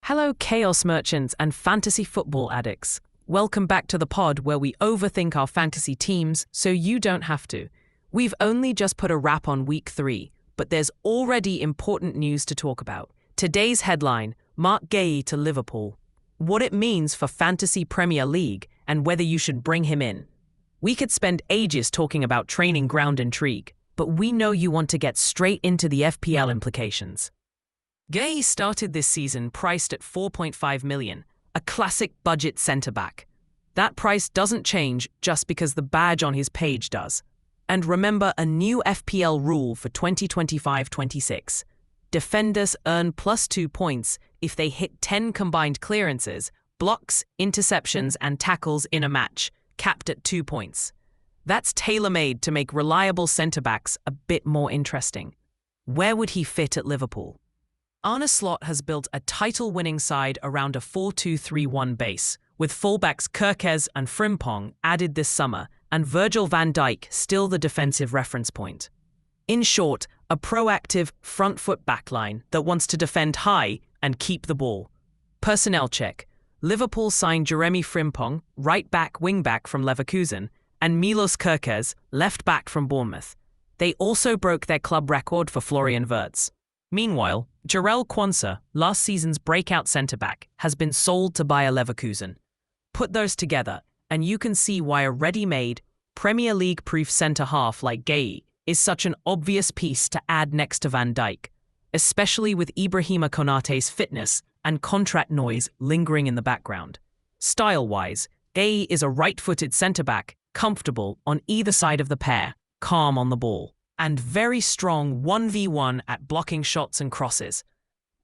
Hello, chaos merchants and fantasy football addicts. Welcome back to the pod where we overthink our fantasy teams so you don't have to. We've only just put a wrap on week 3, but there's already important news to talk about. Today's headline, Mark Guehi to Liverpool. What it means for Fantasy Premier League and whether you should bring him in. We could spend ages talking about training ground intrigue, but we know you want to get straight into the FPL implications. Guehi started this season priced at 4.5 million, a classic budget centre-back. That price doesn't change just because the badge on his page does. And remember a new FPL rule for 2025-26. Defenders earn +2 points if they hit 10 combined clearances, blocks, interceptions and tackles in a match, capped at 2 points. That's tailor-made to make reliable centre-backs a bit more interesting. Where would he fit at Liverpool? Arne Slot has built a title-winning side around a 4-2-3-1 base, with fullbacks Kerkez and Frimpong added this summer, and Virgil van Dijk still the defensive reference point. In short, a proactive front-foot backline that wants to defend high and keep the ball. Personnel check. Liverpool signed Jeremy Frimpong, right-back wing-back from Leverkusen, and Milos Kerkez, left-back from Bournemouth. They also broke their club record for Florian Wirtz. Meanwhile, Jarell Quansah, last season's breakout centre-back, has been sold to Bayer Leverkusen. Put those together, and you can see why a ready-made, Premier League-proof centre-half like Guehi is such an obvious piece to add next to Van Dijk, especially with Ibrahima Konaté's fitness and contract noise lingering in the background. Style-wise, Guehi is a right-footed centre-back, comfortable on either side of the pair, calm on the ball, and very strong 1v1 at blocking shots and crosses.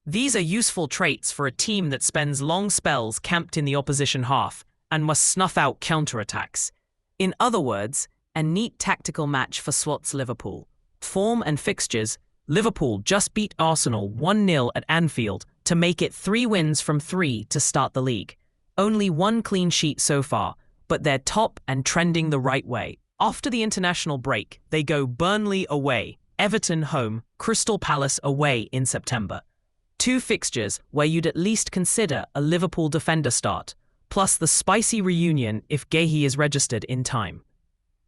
These are useful traits for a team that spends long spells camped in the opposition half and must snuff out counterattacks. In other words, a neat tactical match for Slot's Liverpool. Form and fixtures, Liverpool just beat Arsenal 1-0 at Anfield to make it 3 wins from 3 to start the league. Only 1 clean sheet so far, but they're top and trending the right way. After the international break, they go Burnley away, Everton home, Crystal Palace away in September. 2 fixtures where you'd at least consider a Liverpool defender start, plus the spicy reunion if Guehi is registered in time.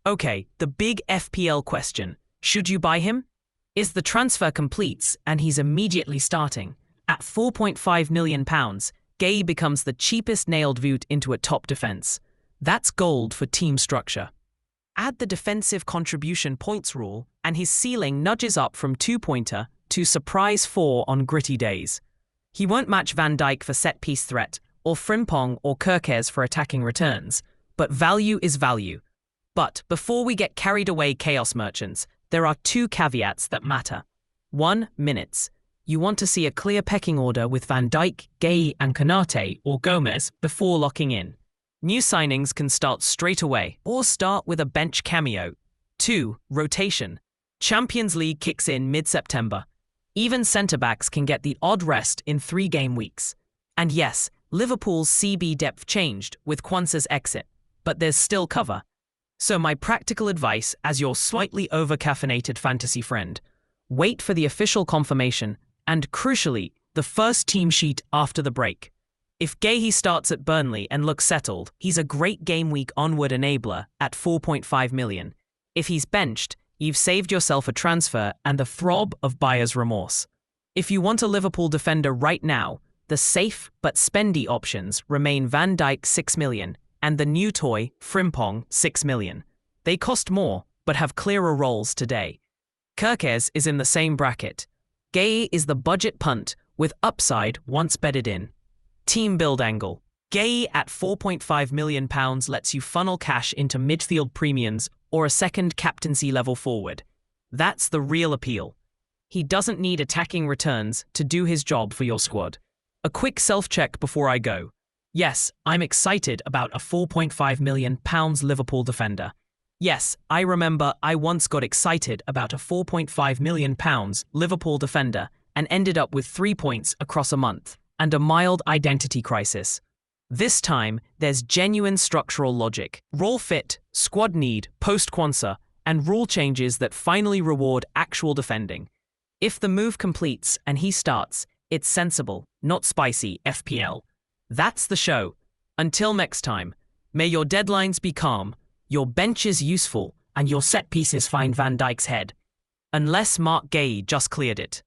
Okay, the big FPL question. Should you buy him? Is the transfer complete and he's immediately starting? At £4.5 million, Guehi becomes the cheapest nailed route into a top defence. That's gold for team structure. Add the defensive contribution points rule, and his ceiling nudges up from 2-pointer to surprise 4 on gritty days. He won't match Van Dijk for set-piece threat, or Frimpong or Kerkez for attacking returns, but value is value. But before we get carried away, chaos merchants, there are 2 caveats that matter. 1. Minutes. You want to see a clear pecking order with Van Dijk, Guehi and Konaté or Gomez before locking in. New signings can start straight away or start with a bench cameo. 2. Rotation. Champions League kicks in mid-September. Even centre-backs can get the odd rest in 3 game weeks. And yes, Liverpool's CB depth changed with Quansah's exit, but there's still cover. So my practical advice as your slightly over-caffeinated fantasy friend, wait for the official confirmation and, crucially, the first team sheet after the break. If Guehi starts at Burnley and looks settled, he's a great game week onward enabler at 4.5 million. If he's benched, you've saved yourself a transfer and the throb of buyer's remorse. If you want a Liverpool defender right now, the safe but spendy options remain Van Dijk 6 million and the new toy Frimpong 6 million. They cost more but have clearer roles today. Kerkez is in the same bracket. Guehi is the budget punt with upside once bedded in. Team build angle. Guehi at £4.5 million lets you funnel cash into midfield premiums or a second captaincy level forward. That's the real appeal. He doesn't need attacking returns to do his job for your squad. A quick self-check before I go. Yes, I'm excited about a £4.5 million Liverpool defender. Yes, I remember I once got excited about a £4.5 million Liverpool defender and ended up with 3 points across a month and a mild identity crisis. This time, there's genuine structural logic, role fit, squad need, post-Quansah, and rule changes that finally reward actual defending. If the move completes and he starts, It's sensible, not spicy, FPL. That's the show. Until next time, may your deadlines be calm, your benches useful, and your set pieces find Van Dijk's head. Unless Mark Guehi just cleared it.